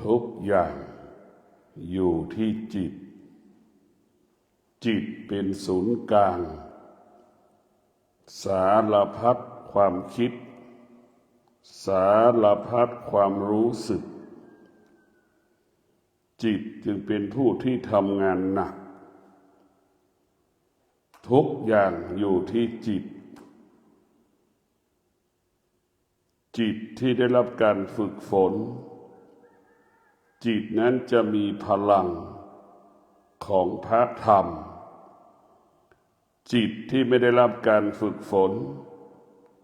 ทุกอย่างอยู่ที่จิต จิตเป็นศูนย์กลาง สารพัดความคิด สารพัดความรู้สึก จิตจึงเป็นผู้ที่ทำงานหนัก ทุกอย่างอยู่ที่จิต จิตที่ได้รับการฝึกฝน จิตนั้นจะมีพลังของพระธรรม จิตที่ไม่ได้รับการฝึกฝน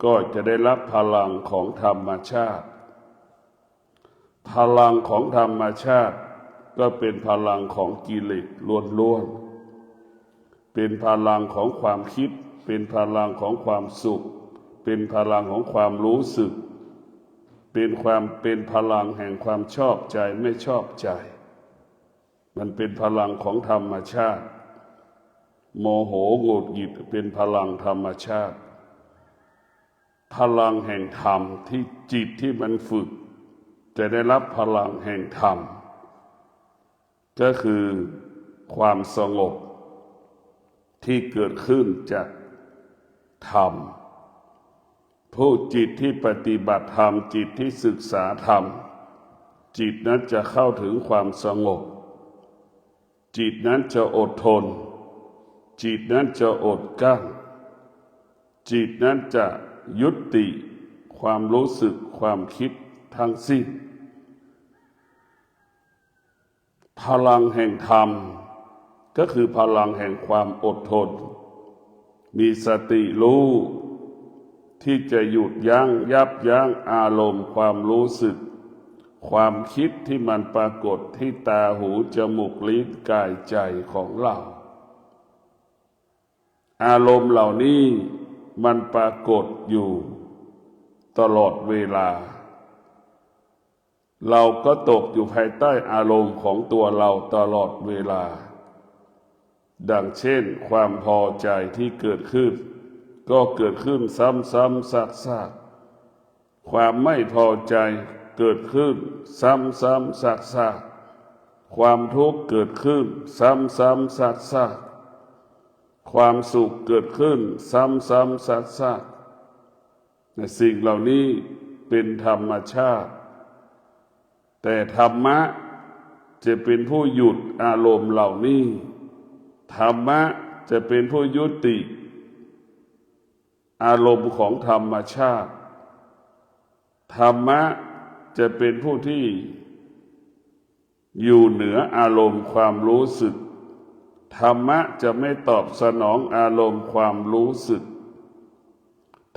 ก็จะได้รับพลังของธรรมชาติ พลังของธรรมชาติก็เป็นพลังของกิเลสล้วนๆเป็นพลังของความคิด เป็นพลังของความสุข เป็นพลังของความรู้สึก เป็นพลังแห่งความชอบใจไม่ชอบใจ มันเป็นพลังของธรรมชาติ โมโหหงุดหงิดเป็นพลังธรรมชาติ พลังแห่งธรรมที่จิตที่มันฝึกจะได้รับพลังแห่งธรรม ก็คือความสงบที่เกิดขึ้นจากธรรมผู้จิตที่ปฏิบัติธรรมจิตที่ศึกษาธรรมจิตนั้นจะเข้าถึงความสงบจิตนั้นจะอดทนจิตนั้นจะอดกั้นจิตนั้นจะยุติความรู้สึกความคิดทั้งสิ้นพลังแห่งธรรมก็คือพลังแห่งความอดทนมีสติรู้ที่จะหยุดยั้งยับยั้งอารมณ์ความรู้สึกความคิดที่มันปรากฏที่ตาหูจมูกลิ้นกายใจของเราอารมณ์เหล่านี้มันปรากฏอยู่ตลอดเวลาเราก็ตกอยู่ภายใต้อารมณ์ของตัวเราตลอดเวลาดังเช่นความพอใจที่เกิดขึ้นก็เกิดขึ้นซ้ำๆซากๆความไม่พอใจเกิดขึ้นซ้ำๆซากๆความทุกข์เกิดขึ้นซ้ำๆซากๆความสุขเกิดขึ้นซ้ำๆซากๆในสิ่งเหล่านี้เป็นธรรมชาติแต่ธรรมะจะเป็นผู้หยุดอารมณ์เหล่านี้ธรรมะจะเป็นผู้ยุติอารมณ์ของธรรมชาติธรรมะจะเป็นผู้ที่อยู่เหนืออารมณ์ความรู้สึกธรรมะจะไม่ตอบสนองอารมณ์ความรู้สึก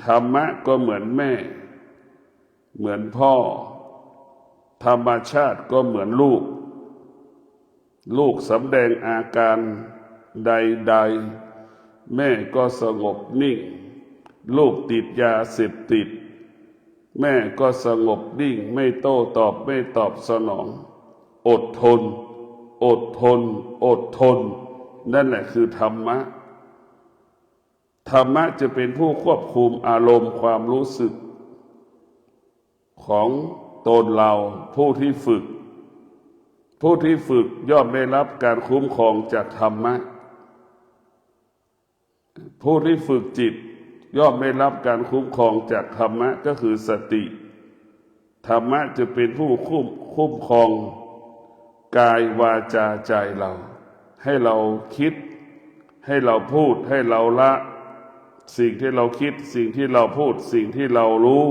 ธรรมะก็เหมือนแม่เหมือนพ่อธรรมชาติก็เหมือนลูกลูกสำแดงอาการใดๆแม่ก็สงบนิ่งลูกติดยาเสพติดแม่ก็สงบนิ่งไม่โต้ตอบไม่ตอบสนองอดทนอดทนอดทนนั่นแหละคือธรรมะธรรมะจะเป็นผู้ควบคุมอารมณ์ความรู้สึกของตนเราผู้ที่ฝึกย่อมได้รับการคุ้มครองจากธรรมะผู้ที่ฝึกจิตย่อมได้รับการคุ้มครองจากธรรมะก็คือสติธรรมะจะเป็นผู้คุ้มครองกายวาจาใจเราให้เราคิดให้เราพูดให้เราละสิ่งที่เราคิดสิ่งที่เราพูดสิ่งที่เรารู้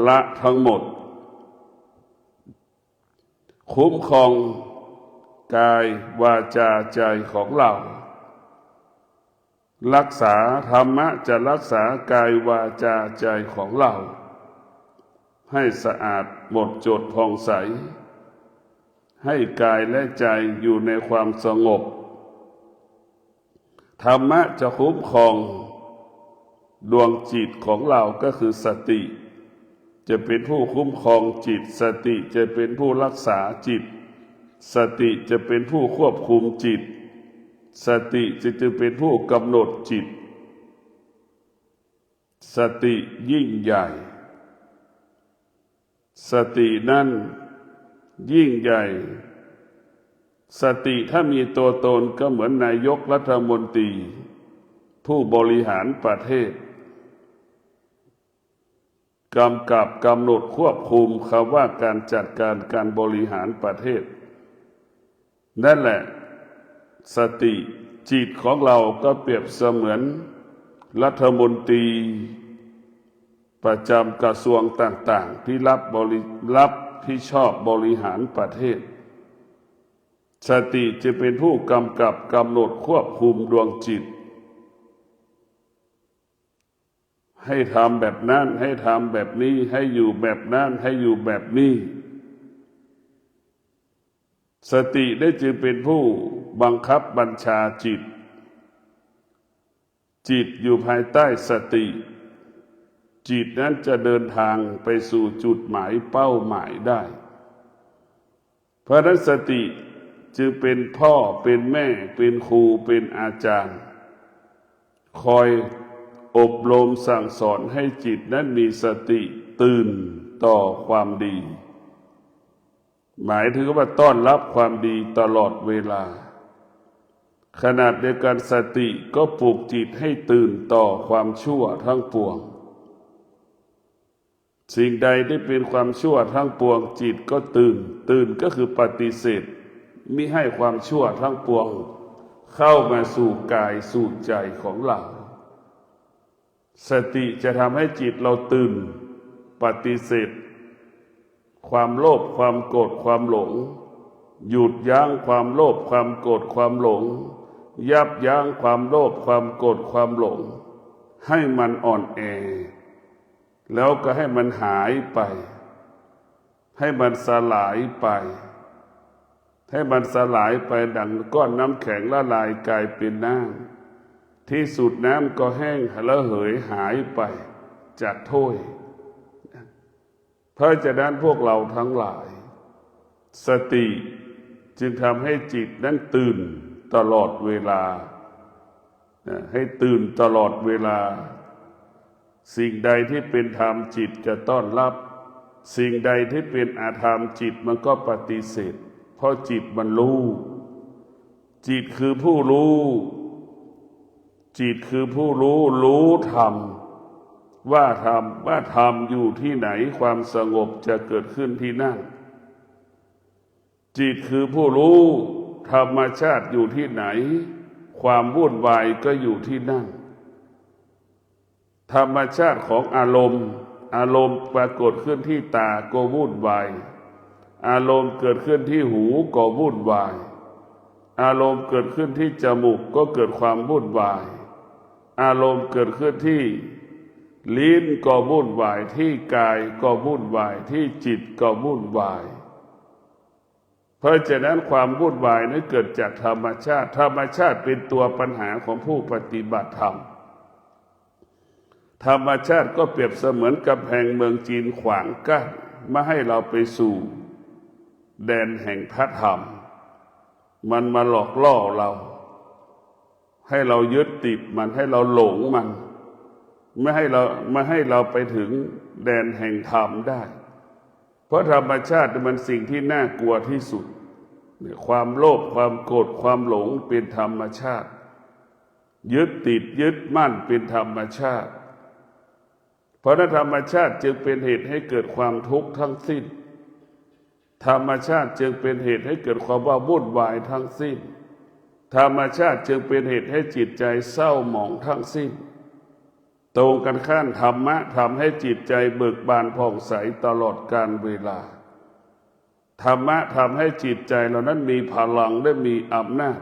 ละทั้งหมดคุ้มครองกายวาจาใจของเรารักษาธรรมะจะรักษากายวาจาใจของเราให้สะอาดหมดจดผ่องใสให้กายและใจอยู่ในความสงบธรรมะจะคุ้มครองดวงจิตของเราก็คือสติจะเป็นผู้คุ้มครองจิตสติจะเป็นผู้รักษาจิตสติจะเป็นผู้ควบคุมจิตสติจะเป็นผู้กำหนดจิตสติยิ่งใหญ่สตินั้น ยิ่งใหญ่สติถ้ามีตัวตนก็เหมือนนายกรัฐมนตรีผู้บริหารประเทศกำกับกำหนดควบคุมคำว่าการจัดการการบริหารประเทศนั่นแหละสติจิตของเราก็เปรียบเสมือนรัฐมนตรีประจำกระทรวงต่างๆที่รับผิดชอบบริหารประเทศสติจะเป็นผู้กำกับกำหนดควบคุมดวงจิตให้ทำแบบนั้นให้ทำแบบนี้ให้อยู่แบบนั้นให้อยู่แบบนี้สติได้จึงเป็นผู้บังคับบัญชาจิตจิตอยู่ภายใต้สติจิตนั้นจะเดินทางไปสู่จุดหมายเป้าหมายได้เพราะนั้นสติจึงเป็นพ่อเป็นแม่เป็นครูเป็นอาจารย์คอยอบรมสั่งสอนให้จิตนั้นมีสติตื่นต่อความดีหมายถึงว่าต้อนรับความดีตลอดเวลาขนาดเดียวกันสติก็ปลุกจิตให้ตื่นต่อความชั่วทั้งปวงสิ่งใดที่เป็นความชั่วทั้งปวงจิตก็ตื่นก็คือปฏิเสธมิให้ความชั่วทั้งปวงเข้ามาสู่กายสู่ใจของเราสติจะทำให้จิตเราตื่นปฏิเสธความโลภความโกรธความหลงหยุดยั้งความโลภความโกรธความหลงยับยั้งความโลภความโกรธความหลงให้มันอ่อนแอแล้วก็ให้มันหายไปให้มันสลายไปให้มันสลายไปดังก้อนน้ำแข็งละลายกลายเป็นน้ำที่สุดน้ำก็แห้งระเหยหายไปจากถ้วยเพราะฉะนั้นพวกเราทั้งหลายสติจึงทำให้จิตนั้นตื่นตลอดเวลาให้ตื่นตลอดเวลาสิ่งใดที่เป็นธรรมจิตจะต้อนรับสิ่งใดที่เป็นอธรรมจิตมันก็ปฏิเสธเพราะจิตมันรู้จิตคือผู้รู้จิตคือผู้รู้ธรรมว่าธรรมอยู่ที่ไหนความสงบจะเกิดขึ้นที่นั่นจิตคือผู้รู้ธรรมชาติอยู่ที่ไหนความวุ่นวายก็อยู่ที่นั่นธรรมชาติของอารมณ์ปรากฏขึ้นที่ตาก็วุ่นวายอารมณ์เกิดขึ้นที่หูก็วุ่นวายอารมณ์เกิดขึ้นที่จมูกก็เกิดความวุ่นวายอารมณ์เกิดขึ้นที่ลิ้นก็วุ่นวายที่กายก็วุ่นวายที่จิตก็วุ่นวายเพราะฉะนั้นความวุ่นวายนั้นเกิดจากธรรมชาติเป็นตัวปัญหาของผู้ปฏิบัติธรรมธรรมชาติก็เปรียบเสมือนกำแพงเมืองจีนขวางกั้นไม่ให้เราไปสู่แดนแห่งพระธรรมมันมาหลอกล่อเราให้เรายึดติดมันให้เราหลงมันไม่ให้เราไปถึงแดนแห่งธรรมได้เพราะธรรมชาติมันสิ่งที่น่ากลัวที่สุดความโลภความโกรธความหลงเป็นธรรมชาติยึดติดยึดมั่นเป็นธรรมชาติเพราะนั้นธรรมชาติจึงเป็นเหตุให้เกิดความทุกข์ทั้งสิ้นธรรมชาติจึงเป็นเหตุให้เกิดความว่าวุ่นวายทั้งสิ้นธรรมชาติจึงเป็นเหตุให้จิตใจเศร้าหมองทั้งสิ้นตรงกันข้ามธรรมะทำให้จิตใจเบิกบานผ่องใสตลอดกาลเวลาธรรมะทำให้จิตใจเรานั้นมีพลังและมีอำนาจ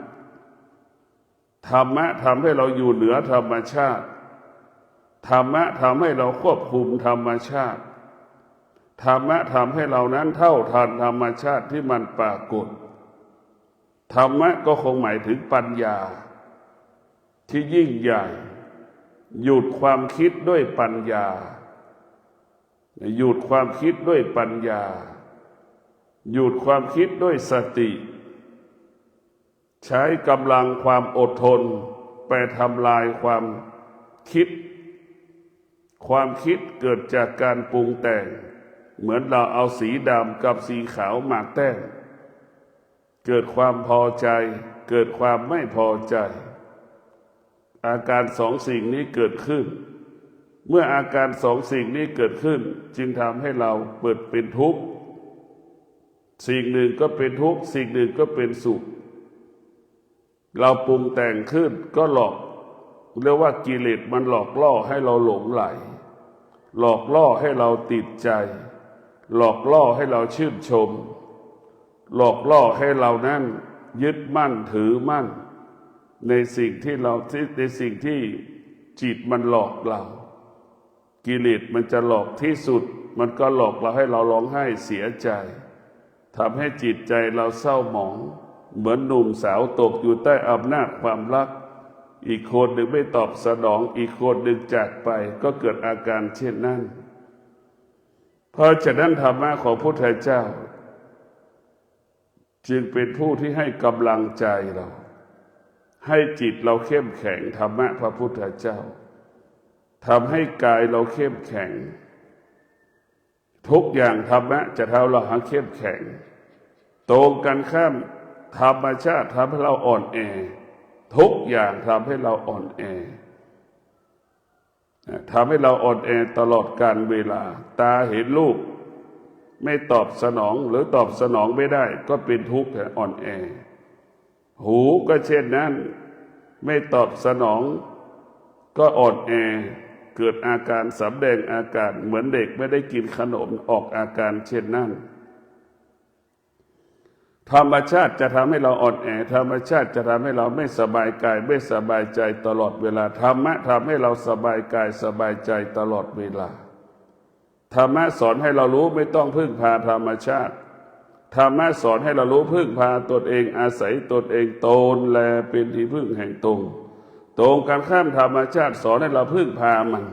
ธรรมะทำให้เราอยู่เหนือธรรมชาติธรรมะทำให้เราควบคุมธรรมชาติธรรมะทำให้เรานั้นเท่าทันธรรมชาติที่มันปรากฏธรรมะก็คงหมายถึงปัญญาที่ยิ่งใหญ่หยุดความคิดด้วยปัญญาหยุดความคิดด้วยปัญญาหยุดความคิดด้วยสติใช้กำลังความอดทนไปทำลายความคิดเกิดจากการปรุงแต่ง เหมือนเราเอาสีดำกับสีขาวมาแต้มเกิดความพอใจเกิดความไม่พอใจอาการสองสิ่งนี้เกิดขึ้นเมื่ออาการสองสิ่งนี้เกิดขึ้นจึงทำให้เราเปิดเป็นทุกข์สิ่งหนึ่งก็เป็นทุกข์สิ่งหนึ่งก็เป็นสุขเราปรุงแต่งขึ้นก็หลอกเรียกว่ากิเลสมันหลอกล่อให้เราหลงไหลหลอกล่อให้เราติดใจหลอกล่อให้เราชื่นชมหลอกล่อให้เรานั้นยึดมั่นถือมั่นในสิ่งที่จิตมันหลอกเรากิเลสมันจะหลอกที่สุดมันก็หลอกเราให้เราร้องไห้เสียใจทำให้จิตใจเราเศร้าหมองเหมือนหนุ่มสาวตกอยู่ใต้อำนาจความรักอีกคนหนึ่งไม่ตอบสนองอีกคนหนึ่งจากไปก็เกิดอาการเช่นนั้นเพราะฉะนั้นธรรมะของพระพุทธเจ้าจึงเป็นผู้ที่ให้กำลังใจเราให้จิตเราเข้มแข็งธรรมะพระพุทธเจ้าทำให้กายเราเข้มแข็งทุกอย่างธรรมะจะทำเราให้เข้มแข็งตรงกันข้ามธรรมชาติทำให้เราอ่อนแอทุกอย่างทำให้เราอ่อนแอทำให้เราอ่อนแอตลอดกาลเวลาตาเห็นรูปไม่ตอบสนองหรือตอบสนองไม่ได้ก็เป็นทุกข์อ่อนแอหูก็เช่นนั้นไม่ตอบสนองก็อ่อนแอเกิดอาการสำแดงอาการเหมือนเด็กไม่ได้กินขนมออกอาการเช่นนั้นธรรมชาติจะทำให้เราอ่อนแอธรรมชาติจะทำให้เราไม่สบายกายไม่สบายใจตลอดเวลาธรรมะทำให้เราสบายกายสบายใจตลอดเวลาธรรมะสอนให้เรารู้ไม่ต้องพึ่งพาธรรมชาติธรรมะสอนให้เรารู้พึ่งพาตนเองอาศัยตนเองตนแลเป็นที่พึ่งแห่งตนตรงกันข้ามธรรมชาติสอนให้เราพึ่งพามัน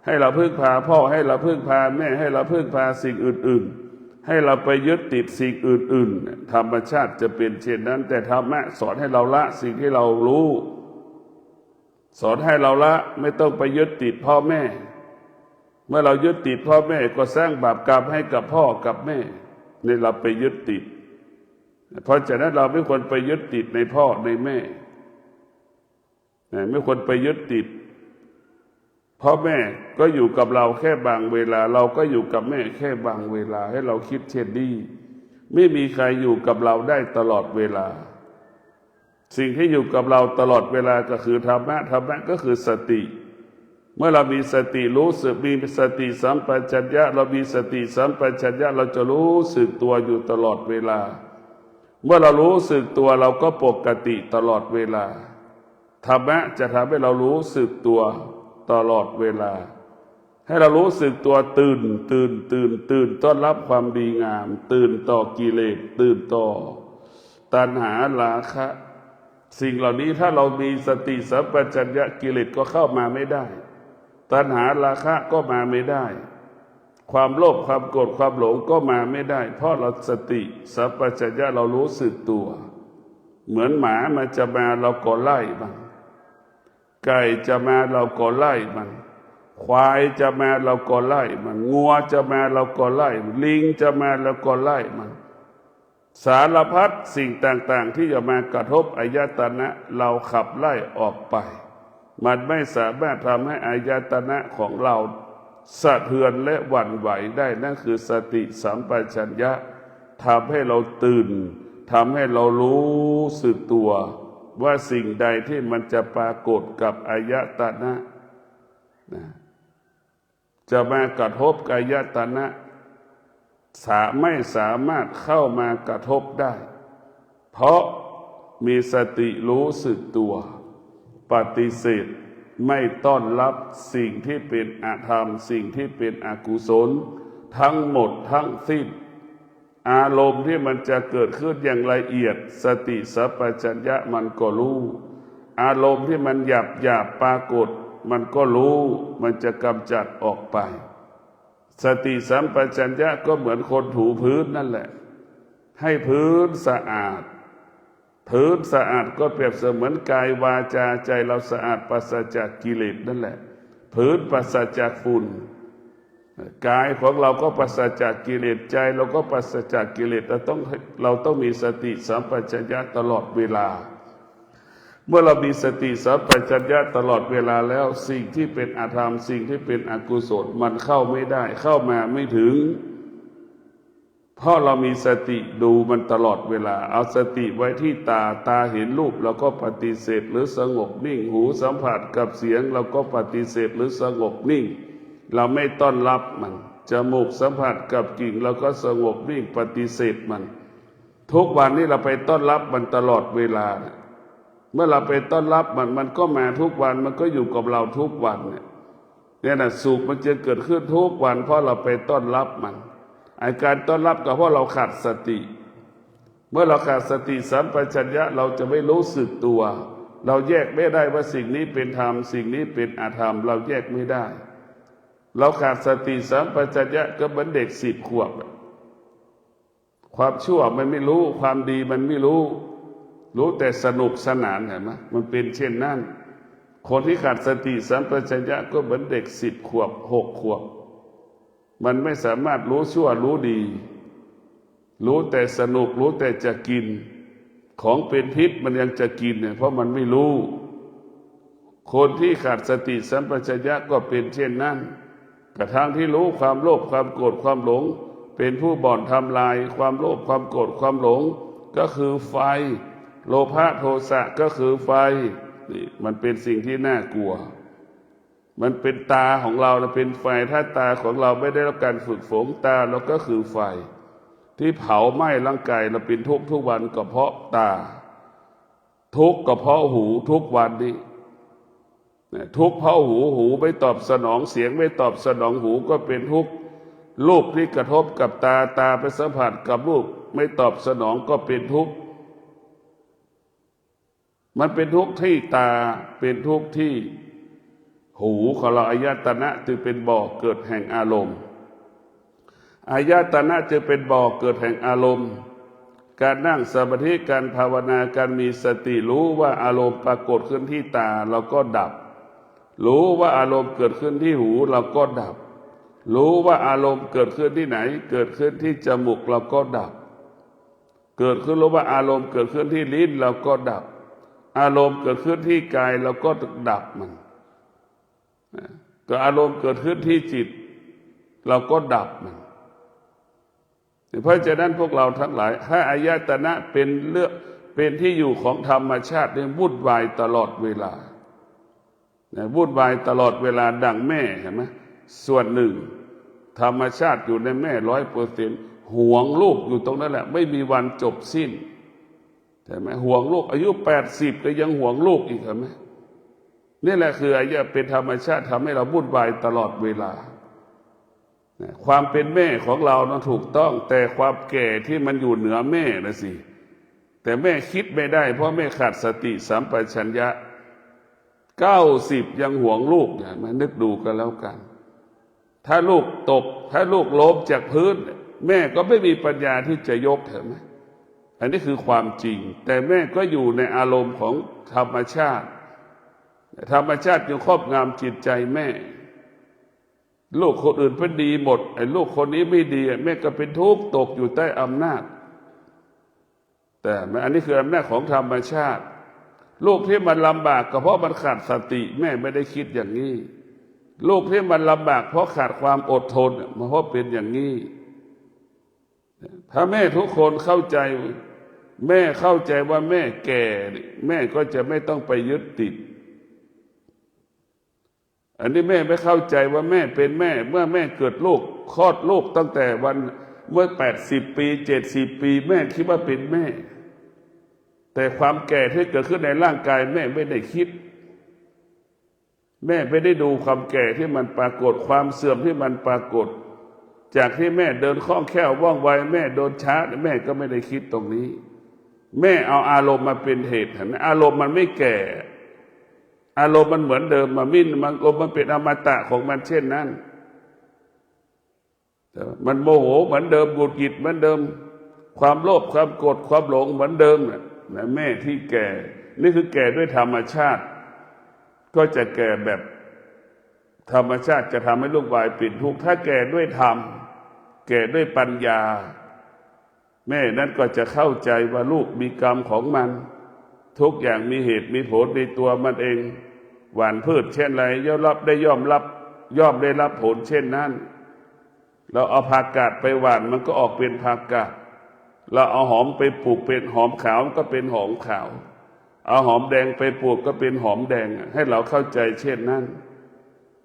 ให้เราพึ่งพาพ่อให้เราพึ่งพาแม่ให้เราพึ่งพาสิ่งอื่นๆให้เราไปยึดติดสิ่งอื่นๆธรรมชาติจะเป็นเช่นนั้นแต่ธรรมะสอนให้เราละสิ่งที่เรารู้สอนให้เราละไม่ต้องไปยึดติดพ่อแม่เมื่อเรายึดติดพ่อแม่ก็สร้างบาปกรรมให้กับพ่อกับแม่ในเราไปยึดติดเพราะฉะนั้นเราไม่ควรไปยึดติดในพ่อในแม่ไม่ควรไปยึดติดพ่อแม่ก็อยู่กับเราแค่บางเวลาเราก็อยู่กับแม่แค่บางเวลาให้เราคิดเช่นนี้ไม่มีใครอยู่กับเราได้ตลอดเวลาสิ่งที่อยู่กับเราตลอดเวลาก็คือธรรมะธรรมะก็คือสติเมื่อเรามีสติรู้สึกมีสติสัมปชัญญะเรามีสติสัมปชัญญะเราจะรู้สึกตัวอยู่ตลอดเวลาเมื่อเรารู้สึกตัวเราก็ปกติตลอดเวลาธรรมะจะทำให้เรารู้สึกตัวตลอดเวลาให้เรารู้สึกตัวตื่นต้อนรับความดีงามตื่นต่อกิเลสตื่นต่อตัณหาราคะสิ่งเหล่านี้ถ้าเรามีสติสัมปชัญญะกิเลสก็เข้ามาไม่ได้ตัณหาราคะก็มาไม่ได้ความโลภความโกรธความหลงก็มาไม่ได้เพราะเราสติสัมปชัญญะเรารู้สึกตัวเหมือนหมามันจะมาเราก็ไล่มันไก่จะมาเราก็ไล่มันควายจะมาเราก็ไล่มันงัวจะมาเราก็ไล่ลิงจะมาเราก็ไล่มันสารพัดสิ่งต่างๆที่จะมากระทบอายตนะเราขับไล่ออกไปมันไม่สามารถทำให้อายตนะของเราสะเทือนและหวั่นไหวได้นั่นคือสติสัมปชัญญะทำให้เราตื่นทำให้เรารู้สึกตัวว่าสิ่งใดที่มันจะปรากฏกับอายตนะจะมากระทบอายตนะไม่สามารถเข้ามากระทบได้เพราะมีสติรู้สึกตัวปฏิเสธไม่ต้อนรับสิ่งที่เป็นอธรรมสิ่งที่เป็นอกุศลทั้งหมดทั้งสิ้นอารมณ์ที่มันจะเกิดขึ้นอย่างละเอียดสติสัมปชัญญะมันก็รู้อารมณ์ที่มันหยาบปรากฏมันก็รู้มันจะกำจัดออกไปสติสัมปชัญญะก็เหมือนคนถูพื้นนั่นแหละให้พื้นสะอาดพื้นสะอาดก็เปรียบเสมือนกายวาจาใจเราสะอาดปราศจากกิเลสนั่นแหละพื้นปราศจากฝุ่น กายของเราก็ปราศจากกิเลสใจเราก็ปราศจากกิเลสเราต้องมีสติสัมปชัญญะตลอดเวลาเมื่อเรามีสติสัมปชัญญะตลอดเวลาแล้วสิ่งที่เป็นอธรรมสิ่งที่เป็นอกุศลมันเข้าไม่ได้เข้ามาไม่ถึงเพราะเรามีสติดูมันตลอดเวลาเอาสติไว้ที่ตาเห็นรูปเราก็ปฏิเสธหรือสงบนิ่งหูสัมผัสกับเสียงเราก็ปฏิเสธหรือสงบนิ่งเราไม่ต้อนรับมันจมูกสัมผัสกับกลิ่นเราก็สงบนิ่งปฏิเสธมันทุกวันนี้เราไปต้อนรับมันตลอดเวลาเมื่อเราไปต้อนรับมันก็มาทุกวันมันก็อยู่กับเราทุกวันเนี่ยนะสุขมันจะเกิดขึ้นทุกวันเพราะเราไปต้อนรับมันอาการต้อนรับก็เพราะเราขาดสติเมื่อเราขาดสติสัมปชัญญะเราจะไม่รู้สึกตัวเราแยกไม่ได้ว่าสิ่งนี้เป็นธรรมสิ่งนี้เป็นอธรรมเราแยกไม่ได้เราขาดสติสัมปชัญญะก็เหมือนเด็ก10 ขวบความชั่วมันไม่รู้ความดีมันไม่รู้แต่สนุกสนานเห็นไหมมันเป็นเช่นนั้นคนที่ขาดสติสัมปชัญญะก็เหมือนเด็ก10 ขวบ6 ขวบมันไม่สามารถรู้ชั่วรู้ดีรู้แต่สนุกรู้แต่จะกินของเป็นพิษมันยังจะกินเนี่ยเพราะมันไม่รู้คนที่ขาดสติสัมปชัญญะก็เป็นเช่นนั้นกระทั่งที่รู้ความโลภความโกรธความหลงเป็นผู้บ่อนทำลายความโลภความโกรธความหลงก็คือไฟโลภะโทสะก็คือไฟนี่มันเป็นสิ่งที่น่ากลัวมันเป็นตาของเราเป็นไฟถ้าตาของเราไม่ได้รับการฝึกฝนตาเราก็คือไฟที่เผาไหม้ร่างกายเราเป็นทุกข์ทุกวันก็เพราะตาทุกข์ก็เพราะหูทุกวันนี้ทุกข์เพราะหูไม่ตอบสนองเสียงไม่ตอบสนองหูก็เป็นทุกข์รูปที่กระทบกับตาไปสัมผัสกับรูปไม่ตอบสนองก็เป็นทุกข์มันเป็นทุกข์ที่ตาเป็นทุกข์ที่หูของเราอายตนะจึงเป็นบ่อเกิดแห่งอารมณ์อายตนะจึงเป็นบ่อเกิดแห่งอารมณ์การนั่งสมาธิการภาวนาการมีสติรู้ว่าอารมณ์ปรากฏขึ้นที่ตาเราก็ดับรู้ว่าอารมณ์เกิดขึ้นที่หูเราก็ดับรู้ว่าอารมณ์เกิดขึ้นที่ไหนเกิดขึ้นที่จมูกเราก็ดับเกิดขึ้นรู้ว่าอารมณ์เกิดขึ้นที่ลิ้นเราก็ดับอารมณ์เกิดขึ้นที่กายเราก็ดับมันก็อารมณ์เกิดขึ้นที่จิตเราก็ดับมันเพราะฉะนั้นพวกเราทั้งหลายถ้าอายตนะเป็นที่อยู่ของธรรมชาติเนี่ยวุ่นวายตลอดเวลาวุ่นวายตลอดเวลาดังแม่เห็นไหมส่วนหนึ่งธรรมชาติอยู่ในแม่100%ห่วงลูกอยู่ตรงนั้นแหละไม่มีวันจบสิ้นใช่ไหมห่วงลูกอายุ80ก็ยังห่วงลูกอีกเห็นไหมนี่แหละคือเป็นธรรมชาติทำให้เราวุ่นวายตลอดเวลาความเป็นแม่ของเรานะถูกต้องแต่ความแก่ที่มันอยู่เหนือแม่นะสิแต่แม่คิดไม่ได้เพราะแม่ขาดสติสัมปชัญญะ90ยังห่วงลูกเนี่ยมานึกดูกันแล้วกันถ้าลูกตกถ้าลูกล้มจากพื้นแม่ก็ไม่มีปัญญาที่จะยกเห็นไหมอันนี้คือความจริงแต่แม่ก็อยู่ในอารมณ์ของธรรมชาติยังครอบงำจิตใจแม่ลูกคนอื่นเป็นดีหมดไอ้ลูกคนนี้ไม่ดีแม่ก็เป็นทุกข์ตกอยู่ใต้อำนาจแต่อันนี้คืออำนาจของธรรมชาติลูกที่มันลำบากก็เพราะมันขาดสติแม่ไม่ได้คิดอย่างนี้ลูกที่มันลำบากเพราะขาดความอดทนเพราะเป็นอย่างนี้ถ้าแม่ทุกคนเข้าใจแม่เข้าใจว่าแม่แก่แม่ก็จะไม่ต้องไปยึดติดอันนี้แม่ไม่เข้าใจว่าแม่เป็นแม่เมื่อแม่เกิดลูกคลอดลูกตั้งแต่วันเมื่อ80 ปี70 ปีแม่คิดว่าเป็นแม่แต่ความแก่ที่เกิดขึ้นในร่างกายแม่ไม่ได้คิดแม่ไม่ได้ดูความแก่ที่มันปรากฏความเสื่อมที่มันปรากฏจากที่แม่เดินคล่องแคล่วว่องไวแม่โดนช้าแม่ก็ไม่ได้คิดตรงนี้แม่เอาอารมณ์มาเป็นเหตุอารมณ์มันไม่แก่อารมณ์มันเหมือนเดิมมันเป็นอมตะของมันเช่นนั้นมันโมโหเหมือนเดิมหงุดหงิดเหมือนเดิมความโลภความโกรธความหลงเหมือนเดิมนะแม่ที่แก่นี่คือแก่ด้วยธรรมชาติก็จะแก่แบบ ธรรมชาติจะทำให้ลูกวายเป็นทุกข์ถ้าแก่ด้วยธรรมแก่ด้วยปัญญาแม่นั้นก็จะเข้าใจว่าลูกมีกรรมของมันทุกอย่างมีเหตุมีผลในตัวมันเองหว่านพืชเช่นไรย่อมได้รับผลเช่นนั้นเราเอาผักกาดไปหว่านมันก็ออกเป็นผักกาดเราเอาหอมไปปลูกเป็นหอมขาวก็เป็นหอมขาวเอาหอมแดงไปปลูกก็เป็นหอมแดงให้เราเข้าใจเช่นนั้น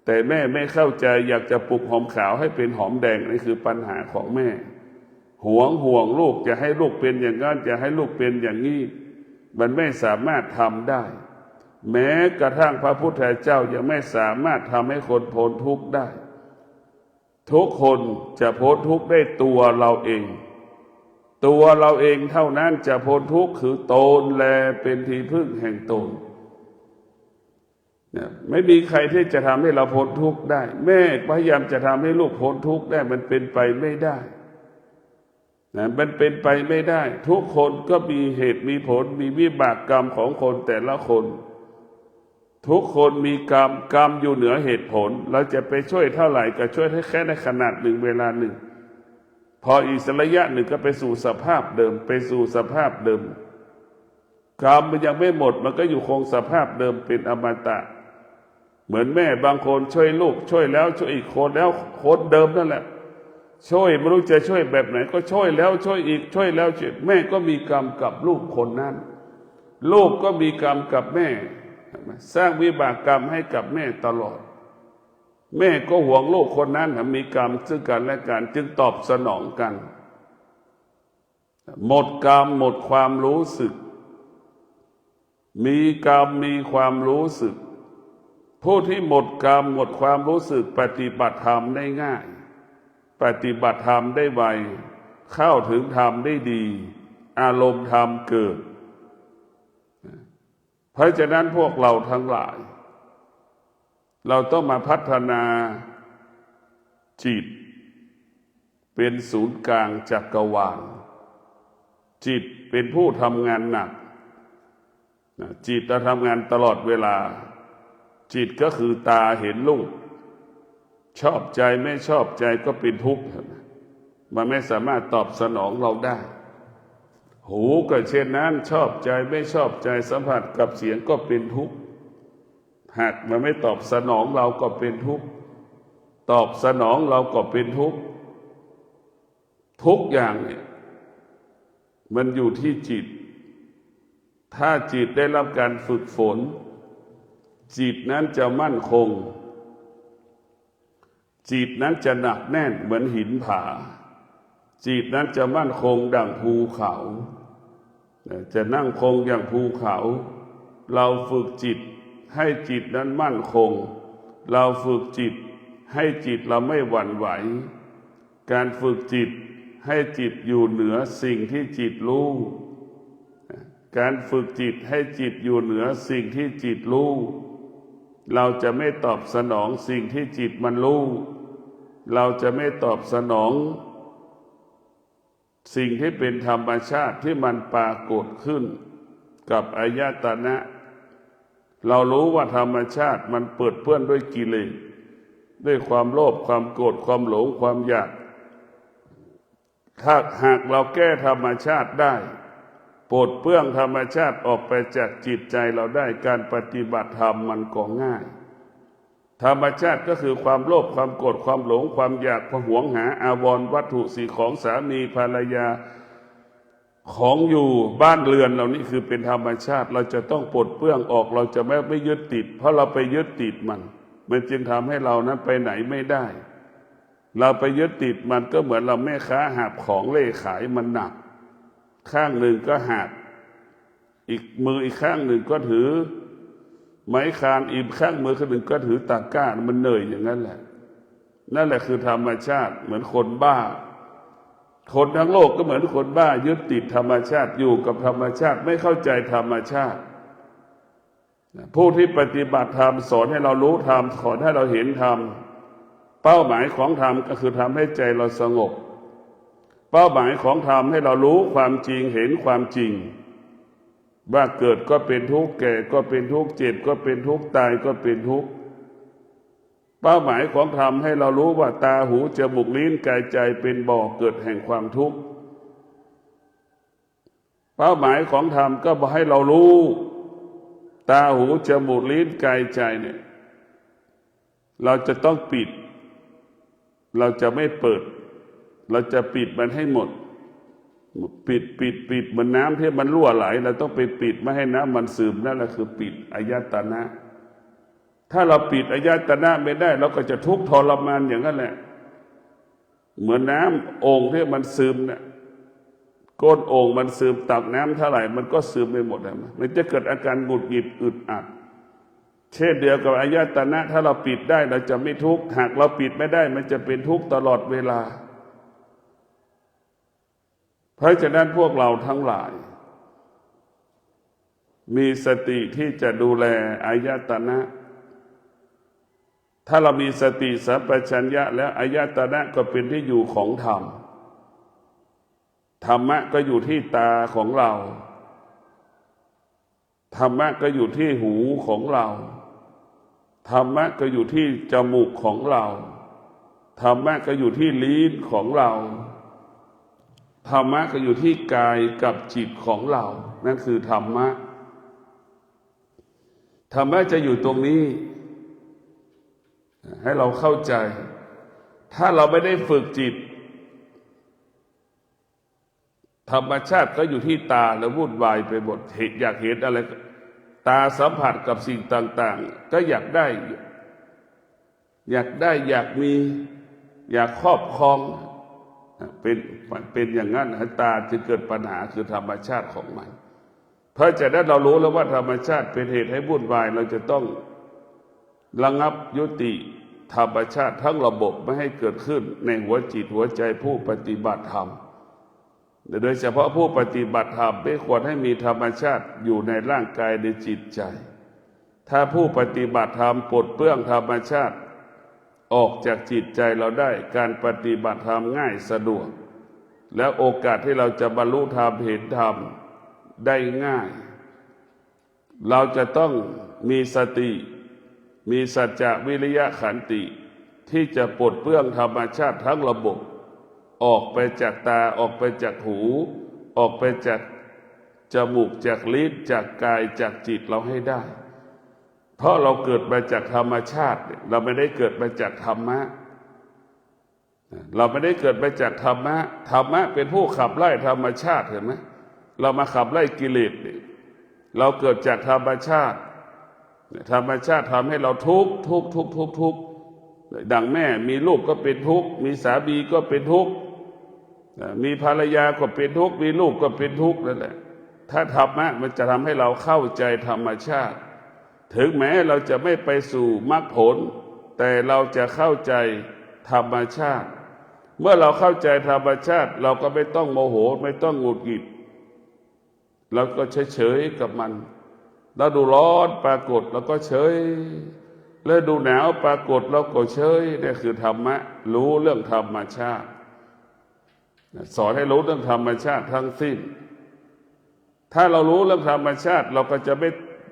แต่แม่ไม่เข้าใจอยากจะปลูกหอมขาวให้เป็นหอมแดงนี่คือปัญหาของแม่ห่วงลูกจะให้ลูกเป็นอย่างนั้นจะให้ลูกเป็นอย่างนี้มันไม่สามารถทำได้แม้กระทั่งพระพุทธเจ้ายังไม่สามารถทำให้คนพ้นทุกข์ได้ทุกคนจะพ้นทุกข์ได้ตัวเราเองเท่านั้นจะพ้นทุกข์คือตนแลเป็นที่พึ่งแห่งตนไม่มีใครที่จะทำให้เราพ้นทุกข์ได้แม่พยายามจะทำให้ลูกพ้นทุกข์ได้มันเป็นไปไม่ได้มันเป็นไปไม่ได้ทุกคนก็มีเหตุมีผลมีวิบากกรรมของคนแต่ละคนทุกคนมีกรรมอยู่เหนือเหตุผลเราจะไปช่วยเท่าไหร่ก็ช่วยแค่ในขนาดหนึ่งเวลาหนึ่งพออีกระยะหนึ่งก็ไปสู่สภาพเดิมกรรมมันยังไม่หมดมันก็อยู่คงสภาพเดิมเป็นอมตะเหมือนแม่บางคนช่วยลูกช่วยแล้วช่วยอีกคนแล้วคนเดิมนั่นแหละช่วยไม่รู้จะช่วยแบบไหนก็ช่วยแล้วช่วยอีกช่วยแล้วช่วยแม่ก็มีกรรมกับลูกคนนั้นลูกก็มีกรรมกับแม่สร้างวิบากกรรมให้กับแม่ตลอดแม่ก็ห่วงลูกคนนั้นมีกรรมซึ่งกันและกันจึงตอบสนองกันหมดกรรมหมดความรู้สึกมีกรรมมีความรู้สึกผู้ที่หมดกรรมหมดความรู้สึกปฏิบัติธรรมได้ง่ายปฏิบัติธรรมได้ไวเข้าถึงธรรมได้ดีอารมณ์ธรรมเกิดเพราะฉะนั้นพวกเราทั้งหลายเราต้องมาพัฒนาจิตเป็นศูนย์กลางจักรวาลจิตเป็นผู้ทำงานหนักจิตจะทำงานตลอดเวลาจิตก็คือตาเห็นรูปชอบใจไม่ชอบใจก็เป็นทุกข์มันไม่สามารถตอบสนองเราได้หูก็เช่นนั้นชอบใจไม่ชอบใจสัมผัสกับเสียงก็เป็นทุกข์หากมันไม่ตอบสนองเราก็เป็นทุกข์ตอบสนองเราก็เป็นทุกข์ทุกอย่างเนี่ยมันอยู่ที่จิตถ้าจิตได้รับการฝึกฝนจิตนั้นจะมั่นคงจิตนั้นจะหนักแน่นเหมือนหินผาจิตนั้นจะมั่นคงดั่งภูเขาจะนั่งคงอย่างภูเขาเราฝึกจิตให้จิตนั้นมั่นคงเราฝึกจิตให้จิตเราไม่หวั่นไหวการฝึกจิตให้จิตอยู่เหนือสิ่งที่จิตรู้การฝึกจิตให้จิตอยู่เหนือสิ่งที่จิตรู้เราจะไม่ตอบสนองสิ่งที่จิตมันรู้เราจะไม่ตอบสนองสิ่งที่เป็นธรรมชาติที่มันปรากฏขึ้นกับอายตนะเรารู้ว่าธรรมชาติมันเปื้อนเปื้อนด้วยกิเลสด้วยความโลภความโกรธความหลงความอยากถ้าหากเราแก้ธรรมชาติได้ปลดเปลื้องธรรมชาติออกไปจากจิตใจเราได้การปฏิบัติธรรมมันก็ง่ายธรรมชาติก็คือความโลภความโกรธความหลงความอยากความหวงหาอาวรณ์วัตถุสิ่งของสามีภรรยาของอยู่บ้านเรือนเหล่านี้คือเป็นธรรมชาติเราจะต้องปลดเปลื้องออกเราจะไม่ยึดติดเพราะเราไปยึดติดมันจึงทำให้เรานั้นไปไหนไม่ได้เราไปยึดติดมันก็เหมือนเราแม่ค้าหาบของเล่ขายมันหนักข้างหนึ่งก็หาบอีกมืออีกข้างหนึ่งก็ถือไม้คานอีกข้างมือข้างหนึ่งก็ถือตะกร้ามันเหนื่อยอย่างนั้นแหละนั่นแหละคือธรรมชาติเหมือนคนบ้าคนทั้งโลกก็เหมือนคนบ้ายึดติดธรรมชาติอยู่กับธรรมชาติไม่เข้าใจธรรมชาติผู้ที่ปฏิบัติธรรมสอนให้เรารู้ธรรมสอนให้เราเห็นธรรมเป้าหมายของธรรมก็คือทำให้ใจเราสงบเป้าหมายของธรรมให้เรารู้ความจริงเห็นความจริงว่าเกิดก็เป็นทุกข์แก่ก็เป็นทุกข์เจ็บก็เป็นทุกข์ตายก็เป็นทุกข์ เป้าหมายของธรรมให้เรารู้ว่าตาหูจมูกลิ้นกายใจเป็นบ่อเกิดแห่งความทุกข์เป้าหมายของธรรมก็บอกให้เรารู้ตาหูจมูกลิ้นกายใจเนี่ยเราจะต้องปิดเราจะไม่เปิดเราจะปิดมันให้หมดปิดเหมือนน้ำที่มันรั่วไหลเราต้องไปปิดไม่ให้น้ำมันซึมนั่นแหละคือปิดอายตนะถ้าเราปิดอายตนะไม่ได้เราก็จะทุกข์ทรมานอย่างนั้นแหละเหมือนน้ำโอ่งที่มันซึมเนี่ยก้นโอ่งมันซึมตักน้ำเท่าไหร่มันก็ซึมไปหมดเลยมันจะเกิดอาการหงุดหงิดอึดอัดเช่นเดียวกับอายตนะถ้าเราปิดได้เราจะไม่ทุกข์หากเราปิดไม่ได้มันจะเป็นทุกข์ตลอดเวลาเพราะฉะนั้นพวกเราทั้งหลายมีสติที่จะดูแลอายตนะถ้าเรามีสติสัมปชัญญะแล้วอายตนะก็เป็นที่อยู่ของธรรมธรรมะก็อยู่ที่ตาของเราธรรมะก็อยู่ที่หูของเราธรรมะก็อยู่ที่จมูกของเราธรรมะก็อยู่ที่ลิ้นของเราธรรมะก็อยู่ที่กายกับจิตของเรานั่นคือธรรมะธรรมะจะอยู่ตรงนี้ให้เราเข้าใจถ้าเราไม่ได้ฝึกจิตธรรมชาติก็อยู่ที่ตาแล้ววุ่นวายไปหมดอยากเห็นอะไรตาสัมผัสกับสิ่งต่างๆก็อยากได้อยากมีอยากครอบครองเป็นอย่างนั้นตาจะเกิดปัญหาคือธรรมชาติของมันเพราะฉะนั้นเรารู้แล้วว่าธรรมชาติเป็นเหตุให้วุ่นวายเราจะต้องระงับยุติธรรมชาติทั้งระบบไม่ให้เกิดขึ้นในหัวจิตหัวใจผู้ปฏิบัติธรรมโดยเฉพาะผู้ปฏิบัติธรรมไม่ควรให้มีธรรมชาติอยู่ในร่างกายในจิตใจถ้าผู้ปฏิบัติธรรมปลดเปลื้องธรรมชาติออกจากจิตใจเราได้การปฏิบัติธรรมง่ายสะดวกแล้วโอกาสที่เราจะบรรลุธรรมเห็นธรรมได้ง่ายเราจะต้องมีสติมีสัจจะวิริยะขันติที่จะปลดเปลื้องธรรมชาติทั้งระบบออกไปจากตาออกไปจากหูออกไปจากจมูกจากลิ้นจากกายจากจิตเราให้ได้เพราะเราเกิดมาจากธรรมชาติเราไม่ได้เกิดมาจากธรรมะเราไม่ได้เกิดมาจากธรรมะธรรมะเป็นผู้ขับไล่ธรรมชาติเห็นไหมเรามาขับไล่กิเลสเราเกิดจากธรรมชาติธรรมชาติทำให้เราทุกข์ดังแม่มีลูกก็เป็นทุกข์มีสามีก็เป็นทุกข์มีภรรยาก็เป็นทุกข์มีลูกก็เป็นทุกข์นั่นแหละถ้าธรรมะมันจะทำให้เราเข้าใจธรรมชาติถึงแม้เราจะไม่ไปสู่มรรคผลแต่เราจะเข้าใจธรรมชาติเมื่อเราเข้าใจธรรมชาติเราก็ไม่ต้องโมโหไม่ต้องหงุดหงิดเราก็เฉยๆกับมันเราดูร้อนปรากฏเราก็เฉยแล้วดูหนาวปรากฏเราก็เฉยนี่คือธรรมะรู้เรื่องธรรมชาติสอนให้รู้เรื่องธรรมชาติทั้งสิ้นถ้าเรารู้เรื่องธรรมชาติเราก็จะ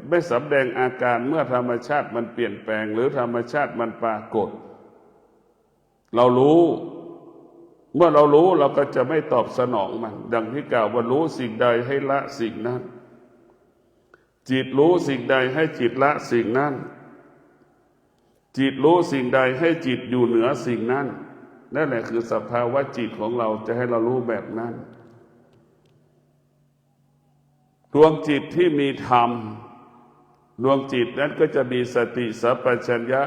ไม่สำแดงอาการเมื่อธรรมชาติมันเปลี่ยนแปลงหรือธรรมชาติมันปรากฏเรารู้เมื่อเรารู้เราก็จะไม่ตอบสนองมันดังที่กล่าวว่ารู้สิ่งใดให้ละสิ่งนั้นจิตรู้สิ่งใดให้จิตละสิ่งนั้นจิตรู้สิ่งใดให้จิตอยู่เหนือสิ่งนั้นนั่นแหละคือสภาวะจิตของเราจะให้เรารู้แบบนั้นดวงจิตที่มีธรรมดวงจิตนั้นก็จะมีสติสัมปชัญญะ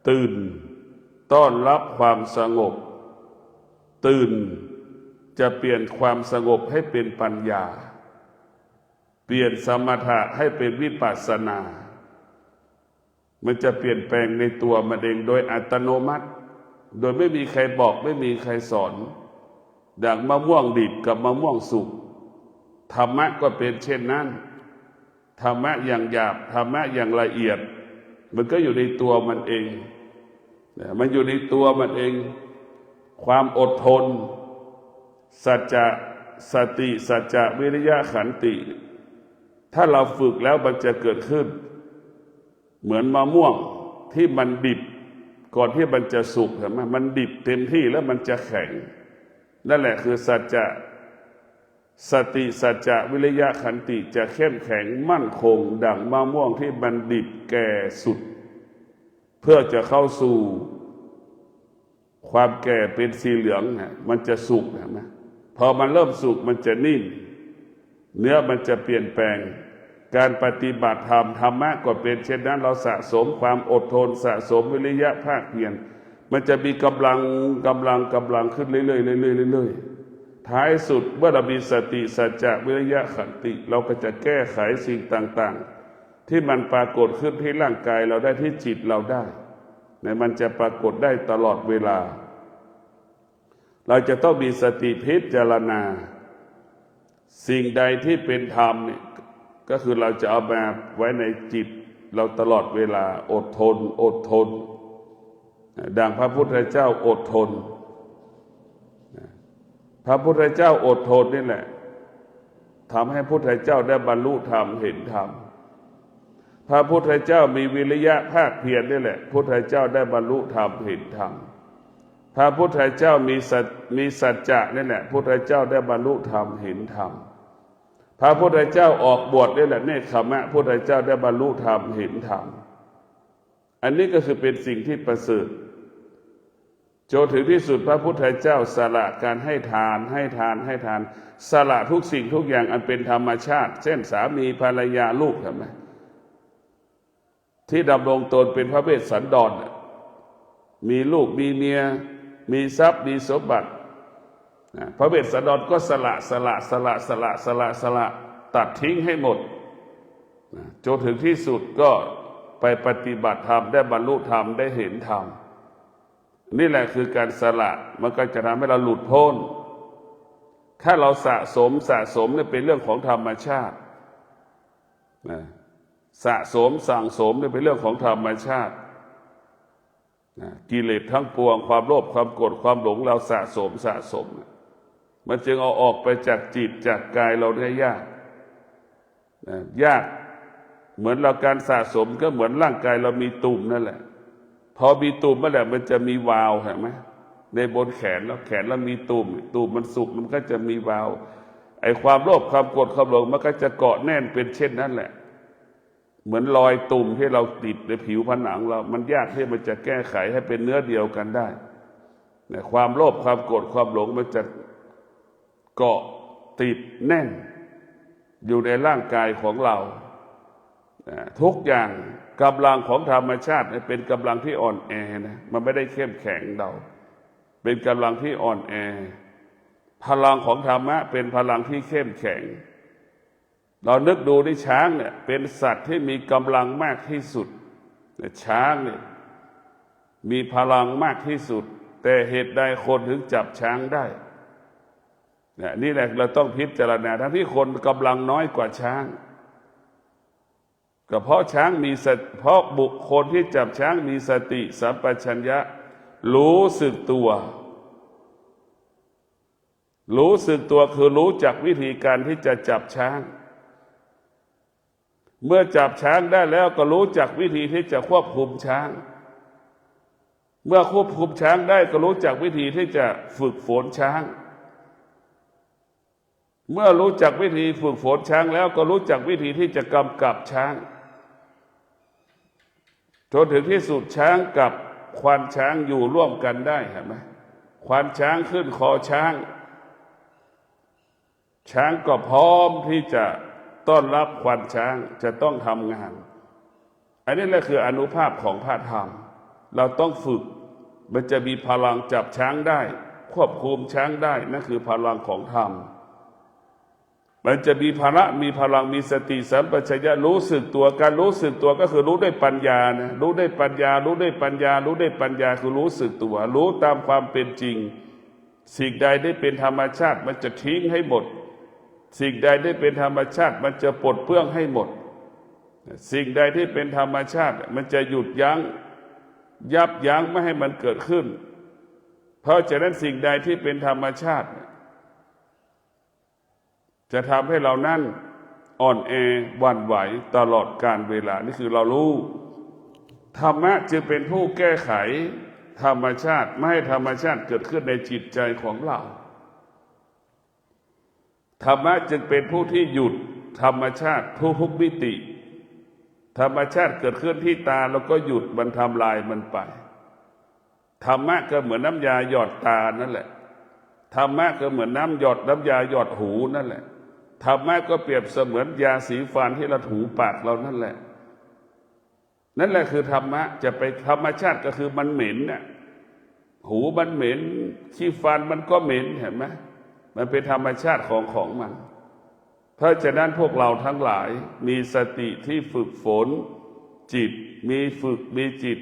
ตื่นต้อนรับความสงบตื่นจะเปลี่ยนความสงบให้เป็นปัญญาเปลี่ยนสมถะให้เป็นวิปัสสนามันจะเปลี่ยนแปลงในตัวมันเองโดยอัตโนมัติโดยไม่มีใครบอกไม่มีใครสอนดังมะม่วงดิบกับมะม่วงสุกธรรมะก็เป็นเช่นนั้นธรรมะอย่างหยาบธรรมะอย่างละเอียดมันก็อยู่ในตัวมันเองมันอยู่ในตัวมันเองความอดทนสัจจะสติสัจจะวิริยะขันติถ้าเราฝึกแล้วมันจะเกิดขึ้นเหมือนมะม่วงที่มันดิบ ก่อนที่มันจะสุกเห็นไหมมันดิบเต็มที่แล้วมันจะแข็งนั่นแหละคือสัจจะสติสัจจะวิริยะขันติจะเข้มแข็งมั่นคงดั่งมะม่วงที่มันดิบแก่สุดเพื่อจะเข้าสู่ความแก่เป็นสีเหลืองนะมันจะสุกนะพอมันเริ่มสุกมันจะนิ่มเนื้อมันจะเปลี่ยนแปลงการปฏิบัติธรรมธรรมะก็เป็นเช่นนั้นเราสะสมความอดทนสะสมวิริยะภาคเพียรมันจะมีกำลังขึ้นเรื่อยๆท้ายสุดเมื่อเรามีสติสัจจะวิริยะขันติเราก็จะแก้ไขสิ่งต่างๆที่มันปรากฏขึ้นที่ร่างกายเราได้ที่จิตเราได้มันจะปรากฏได้ตลอดเวลาเราจะต้องมีสติพิจารณาสิ่งใดที่เป็นธรรมเนี่ยก็คือเราจะเอามาไว้ในจิตเราตลอดเวลาอดทนดังพระพุทธเจ้าอดทนพระพุทธเจ้าอดทนนี่แหละทำให้พุทธเจ้าได้บรรลุธรรมเห็นธรรมพระพุทธเจ้ามีวิริยะภาคเพียรนี่แหละพุทธเจ้าได้บรรลุธรรมเห็นธรรมพระพุทธเจ้ามีสัจจะนี่แหละพุทธเจ้าได้บรรลุธรรมเห็นธรรมพระพุทธเจ้าออกบวชนี่แหละเนคขมะพุทธเจ้าได้บรรลุธรรมเห็นธรรมอันนี้ก็คือเป็นสิ่งที่ประเสริฐจนถึงที่สุดพระพุทธเจ้าสละการให้ทานสละทุกสิ่งทุกอย่างอันเป็นธรรมชาติเช่นสามีภรรยาลูกเห็นไหมที่ดำรงตนเป็นพระเวสสันดรมีลูกมีเมียมีทรัพย์มีสมบัติพระเวสสันดรก็สละตัดทิ้งให้หมดจนถึงที่สุดก็ไปปฏิบัติธรรมได้บรรลุธรรมได้เห็นธรรมนี่แหละคือการสละมันก็จะทำให้เราหลุดพ้นถ้าเราสะสมเนี่ยเป็นเรื่องของธรรมชาติสะสมสั่งสมเนี่ยเป็นเรื่องของธรรมชาติกิเลสทั้งปวงความโลภความโกรธความหลงเราสะสมมันจึงเอาออกไปจากจิตจากกายเราได้ยากเหมือนเราการสะสมก็เหมือนร่างกายเรามีตุ่มนั่นแหละพอมีตุ่มเมื่อไหร่มันจะมีวาล์วเห็นไหมในบนแขนเรามีตุ่มมันสุกมันก็จะมีวาล์วไอ้ความโลภความโกรธความหลงมันก็จะเกาะแน่นเป็นเช่นนั้นแหละเหมือนรอยตุ่มที่เราติดในผิวผนังเรามันยากที่มันจะแก้ไขให้เป็นเนื้อเดียวกันได้ความโลภความโกรธความหลงมันจะเกาะติดแน่นอยู่ในร่างกายของเราทุกอย่างกำลังของธรรมชาติเป็นกำลังที่อ่อนแอนะมันไม่ได้เข้มแข็งเราเป็นกำลังที่อ่อนแอพลังของธรรมะเป็นพลังที่เข้มแข็งเรานึกดูที่ช้างเนี่ยเป็นสัตว์ที่มีกำลังมากที่สุดช้างเนี่ยมีพลังมากที่สุดแต่เหตุใดคนถึงจับช้างได้นี่แหละเราต้องพิจารณาทั้งที่คนกำลังน้อยกว่าช้างก็เพราะช้างเพราะบุคคลที่จับช้างมีสติสัมปชัญญะรู้สึกตัวคือรู้จักวิธีการที่จะจับช้างเมื่อจับช้างได้แล้วก็รู้จักวิธีที่จะควบคุมช้างเมื่อควบคุมช้างได้ก็รู้จักวิธีที่จะฝึกฝนช้างเมื่อรู้จักวิธีฝึกฝนช้างแล้วก็รู้จักวิธีที่จะกำกับช้างจนถึงที่สุดช้างกับควานช้างอยู่ร่วมกันได้เห็นไหมควานช้างขึ้นคอช้างก็พร้อมที่จะต้อนรับควานช้างจะต้องทำงานอันนี้แหละคืออานุภาพของพระธรรมเราต้องฝึกมันจะมีพลังจับช้างได้ควบคุมช้างได้นั่นคือพลังของธรรมมันจะมีพลังมีสติสัมปชัญญะรู้สึกตัวการรู้สึกตัวก็คือรู้ด้วยปัญญานะรู้ด้วยปัญญาคือรู้สึกตัวรู้ตามความเป็นจริงสิ่งใดได้เป็นธรรมชาติมันจะทิ้งให้หมดสิ่งใดได้เป็นธรรมชาติมันจะปลดเปลื้องให้หมดสิ่งใดที่เป็นธรรมชาติมันจะหยุดยั้งยับยั้งไม่ให้มันเกิดขึ้นเพราะฉะนั้นสิ่งใดที่เป็นธรรมชาติจะทำให้เรานั้นอ่อนแอหวั่นไหวตลอดกาลเวลานี่คือเรารู้ ธรรมะจึงเป็นผู้แก้ไขธรรมชาติไม่ให้ธรรมชาติเกิดขึ้นในจิตใจของเราธรรมะจึงเป็นผู้ที่หยุดธรรมชาติทุกมิติธรรมชาติเกิดขึ้นที่ตาแล้วก็หยุดมันทำลายมันไปธรรมะก็เหมือนน้ำยาหยอดตานั่นแหละธรรมะก็เหมือนน้ำยาหยอดหูนั่นแหละธรรมะก็เปรียบเสมือนยาสีฟันที่เราถูปากเรานั่นแหละนั่นแหละคือธรรมะจะไปธรรมชาติก็คือมันเหม็นน่ะหูมันเหม็นขี้ฟันมันก็เหม็นเห็นไหมมันเป็นธรรมชาติของมันเพราะฉะนั้นพวกเราทั้งหลายมีสติที่ฝึกฝนจิตมีจิต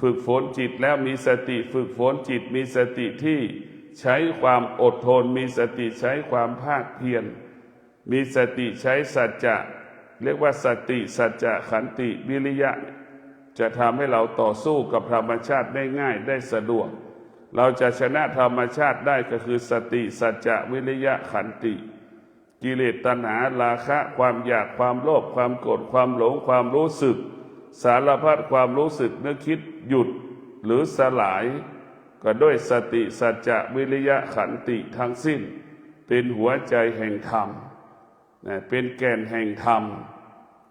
ฝึกฝนจิตแล้วมีสติฝึกฝนจิตมีสติที่ใช้ความอดทนมีสติใช้ความภาคเพียรมีสติใช้สัจจะเรียกว่าสติสัจจะขันติวิริยะจะทำให้เราต่อสู้กับธรรมชาติได้ง่ายได้สะดวกเราจะชนะธรรมชาติได้ก็คือสติสัจจะวิริยะขันติกิเลสตัณหาราคะความอยากความโลภความโกรธความหลงความรู้สึกสารพัดความรู้สึกนึกคิดหยุดหรือสลายก็ด้วยสติสัจจะวิริยะขันติทั้งสิ้นเป็นหัวใจแห่งธรรมเป็นแก่นแห่งธรรม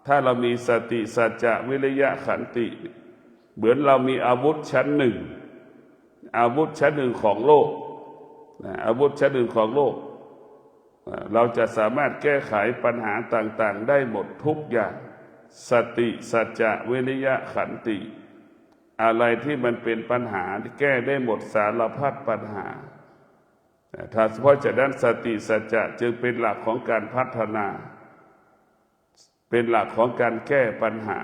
ถ้าเรามีสติสัจจะวิริยะขันติเหมือนเรามีอาวุธชั้นหนึ่งของโลกอาวุธชั้นหนึ่งของโลกเราจะสามารถแก้ไขปัญหาต่างๆได้หมดทุกอย่างสติสัจจะวิริยะขันติอะไรที่มันเป็นปัญหาแก้ได้หมดสารพัดปัญหาถ้าเฉพาะจากด้านสติสัจจะจึงเป็นหลักของการพัฒนาเป็นหลักของการแก้ปัญหา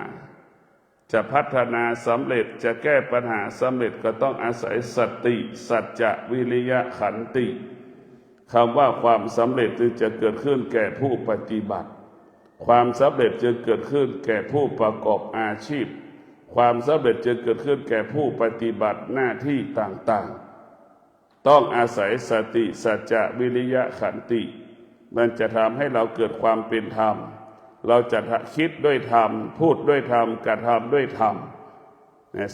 จะพัฒนาสำเร็จจะแก้ปัญหาสำเร็จก็ต้องอาศัยสติสัจจะวิริยะขันติคำว่าความสำเร็จจึงจะเกิดขึ้นแก่ผู้ปฏิบัติความสำเร็จจึงเกิดขึ้นแก่ผู้ประกอบอาชีพความสำเร็จจึงเกิดขึ้นแก่ผู้ปฏิบัติหน้าที่ต่างๆต้องอาศัยสติสัจจะวิริยะขันติมันจะทำให้เราเกิดความเป็นธรรมเราจะคิดด้วยธรรมพูดด้วยธรรมกระทำด้วยธรรม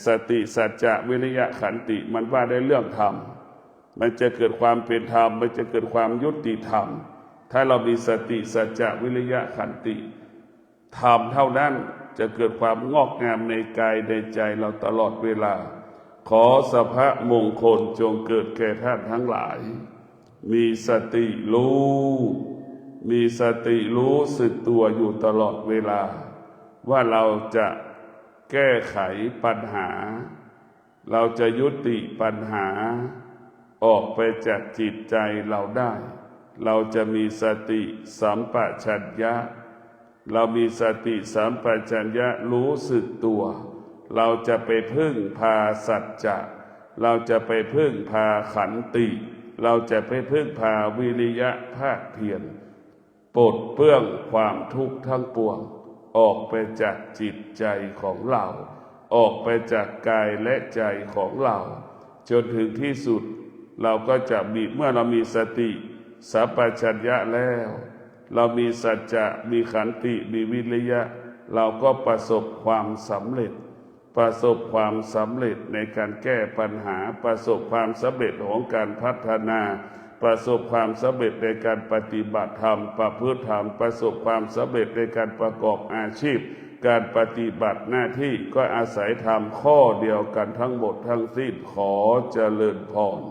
สติสัจจะวิริยะขันติมันว่าได้เรื่องธรรมมันจะเกิดความเป็นธรรมมันจะเกิดความยุติธรรมถ้าเรามีสติสัจจะวิริยะขันติธรรมเท่านั้นจะเกิดความงอกงามในกายในใจเราตลอดเวลาขอสภะมงคลจงเกิดแก่ท่านทั้งหลายมีสติรู้สึกตัวอยู่ตลอดเวลาว่าเราจะแก้ไขปัญหาเราจะยุติปัญหาออกไปจากจิตใจเราได้เราจะมีสติสัมปชัญญะเรามีสติสัมปชัญญะรู้สึกตัวเราจะไปพึ่งพาสัจจะเราจะไปพึ่งพาขันติเราจะไปพึ่งพาวิริยะภาคเพียรปลดเปลื้องความทุกข์ทั้งปวงออกไปจากจิตใจของเราออกไปจากกายและใจของเราจนถึงที่สุดเราก็จะมีเมื่อเรามีสติสัมปชัญญะแล้วเรามีสัจจะมีขันติมีวิริยะเราก็ประสบความสำเร็จในการแก้ปัญหาประสบความสำเร็จของการพัฒนาประสบความสำเร็จในการปฏิบัติธรรมประพฤติธรรมประสบความสำเร็จในการประกอบอาชีพการปฏิบัติหน้าที่ก็อาศัยธรรมข้อเดียวกันทั้งหมดทั้งสิ้นขอเจริญพร